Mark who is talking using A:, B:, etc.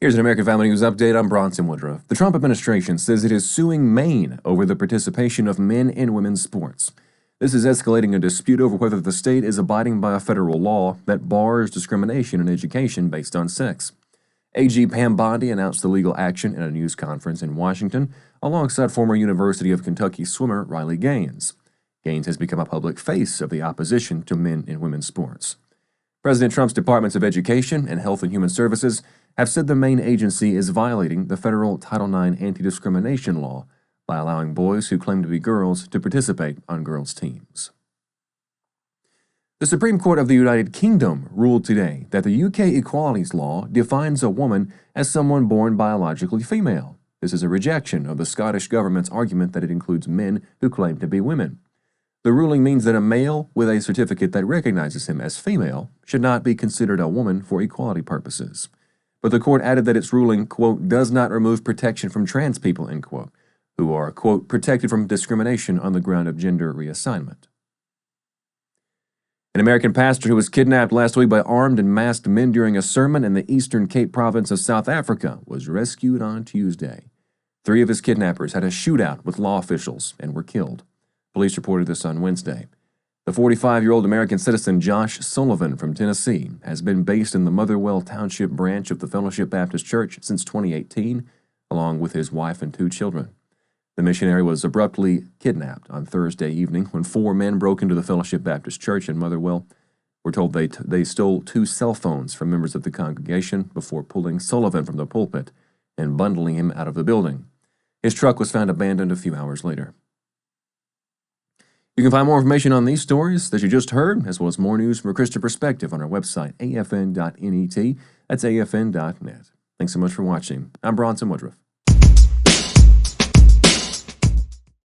A: Here's an American Family News update. I'm Bronson Woodruff. The Trump administration says it is suing Maine over the participation of men in women's sports. This is escalating a dispute over whether the state is abiding by a federal law that bars discrimination in education based on sex. AG Pam Bondi announced the legal action at a news conference in Washington alongside former University of Kentucky swimmer Riley Gaines. Gaines has become a public face of the opposition to men in women's sports. President Trump's Departments of Education and Health and Human Services have said the Maine agency is violating the federal Title IX anti-discrimination law by allowing boys who claim to be girls to participate on girls' teams. The Supreme Court of the United Kingdom ruled today that the UK equalities law defines a woman as someone born biologically female. This is a rejection of the Scottish government's argument that it includes men who claim to be women. The ruling means that a male with a certificate that recognizes him as female should not be considered a woman for equality purposes. But the court added that its ruling, quote, does not remove protection from trans people, end quote, who are, quote, protected from discrimination on the ground of gender reassignment. An American pastor who was kidnapped last week by armed and masked men during a sermon in the Eastern Cape province of South Africa was rescued on Tuesday. 3 of his kidnappers had a shootout with law officials and were killed. Police reported this on Wednesday. The 45-year-old American citizen Josh Sullivan from Tennessee has been based in the Motherwell Township branch of the Fellowship Baptist Church since 2018, along with his wife and 2 children. The missionary was abruptly kidnapped on Thursday evening when 4 men broke into the Fellowship Baptist Church in Motherwell. We're told they stole 2 cell phones from members of the congregation before pulling Sullivan from the pulpit and bundling him out of the building. His truck was found abandoned a few hours later. You can find more information on these stories that you just heard, as well as more news from a Christian perspective on our website, afn.net. That's afn.net. Thanks so much for watching. I'm Bronson Woodruff.